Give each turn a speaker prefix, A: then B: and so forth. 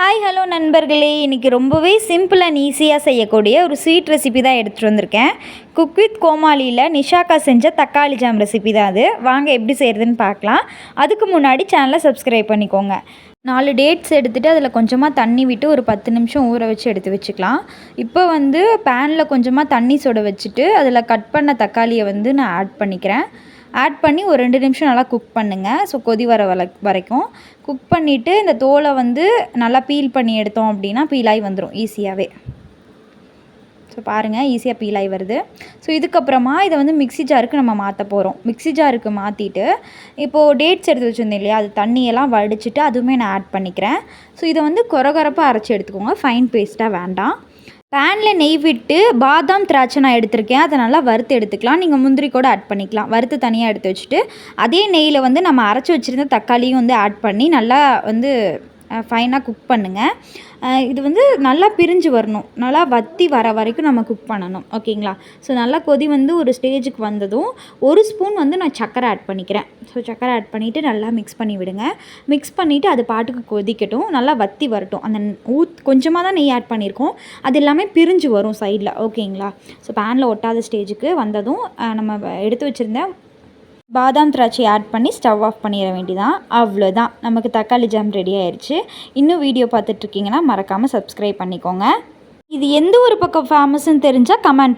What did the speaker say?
A: Hi hello நண்பர்களே, இன்றைக்கி ரொம்பவே சிம்பிள் அண்ட் ஈஸியாக செய்யக்கூடிய ஒரு ஸ்வீட் ரெசிபி தான் எடுத்துகிட்டு வந்திருக்கேன். குக் வித் கோமாளியில் நிஷாக்கா செஞ்ச தக்காளி ஜாம் ரெசிபி தான் அது. வாங்க எப்படி செய்கிறதுன்னு பார்க்கலாம். அதுக்கு முன்னாடி சேனலை சப்ஸ்கிரைப் பண்ணிக்கோங்க. 4 டேட்ஸ் எடுத்துகிட்டு அதில் கொஞ்சமாக தண்ணி விட்டு ஒரு 10 நிமிஷம் ஊற வச்சு எடுத்து வச்சுக்கலாம். இப்போ பேனில் கொஞ்சமாக தண்ணி சுட வச்சுட்டு அதில் கட் பண்ண தக்காளியை நான் ஆட் பண்ணிக்கிறேன். ஆட் பண்ணி ஒரு 2 நிமிஷம் நல்லா குக் பண்ணுங்கள். ஸோ கொதி வர வரைக்கும் குக் பண்ணிவிட்டு இந்த தோலை நல்லா பீல் பண்ணி எடுத்தோம் அப்படின்னா பீலாகி வந்துடும் ஈஸியாகவே. ஸோ பாருங்கள், ஈஸியாக பீலாகி வருது. ஸோ இதுக்கப்புறமா இதை மிக்ஸி ஜாருக்கு நம்ம மாற்ற போகிறோம். மிக்ஸி ஜாருக்கு மாற்றிட்டு இப்போது டேட்ஸ் எடுத்து வச்சுருந்தேன் இல்லையா, அது தண்ணியெல்லாம் வடிச்சிட்டு அதுவுமே நான் ஆட் பண்ணிக்கிறேன். ஸோ இதை கொரகொரப்பாக அரைச்சி எடுத்துக்கோங்க, ஃபைன் பேஸ்ட்டாக வேண்டாம். பேனில் நெய் விட்டு பாதாம் திராட்சை நான் எடுத்திருக்கேன், அதை நல்லா வறுத்து எடுத்துக்கலாம். நீங்கள் முந்திரி கூட ஆட் பண்ணிக்கலாம். வறுத்து தனியாக எடுத்து வச்சுட்டு அதே நெய்யில் நம்ம அரைச்சி வச்சுருந்த தக்காளியும் ஆட் பண்ணி நல்லா ஃபைனாக குக் பண்ணுங்கள். இது நல்லா பிரிஞ்சு வரணும், நல்லா வற்றி வர வரைக்கும் நம்ம குக் பண்ணணும். ஓகேங்களா? ஸோ நல்லா கொதி ஒரு ஸ்டேஜுக்கு வந்ததும் 1 ஸ்பூன் நான் சர்க்கரை ஆட் பண்ணிக்கிறேன். ஸோ சர்க்கரை ஆட் பண்ணிவிட்டு நல்லா மிக்ஸ் பண்ணி விடுங்க. மிக்ஸ் பண்ணிவிட்டு அது பாட்டுக்கு கொதிக்கட்டும், நல்லா வற்றி வரட்டும். அந்த கொஞ்சமாக தான் நெய் ஆட் பண்ணியிருக்கோம், அது எல்லாமே பிரிஞ்சு வரும் சைடில். ஓகேங்களா? ஸோ பேனில் ஒட்டாத ஸ்டேஜுக்கு வந்ததும் நம்ம எடுத்து வச்சுருந்த பாதாம் திராட்சை ஆட் பண்ணி ஸ்டவ் ஆஃப் பண்ணிட வேண்டியதான். அவ்வளோதான், நமக்கு தக்காளி ஜாம் ரெடி ஆயிடுச்சு. இன்னும் வீடியோ பார்த்துட்ருக்கீங்கன்னா மறக்காமல் சப்ஸ்கிரைப் பண்ணிக்கோங்க. இது எந்த ஒரு பக்கம் ஃபேமஸ்ன்னு தெரிஞ்சால் கமெண்ட்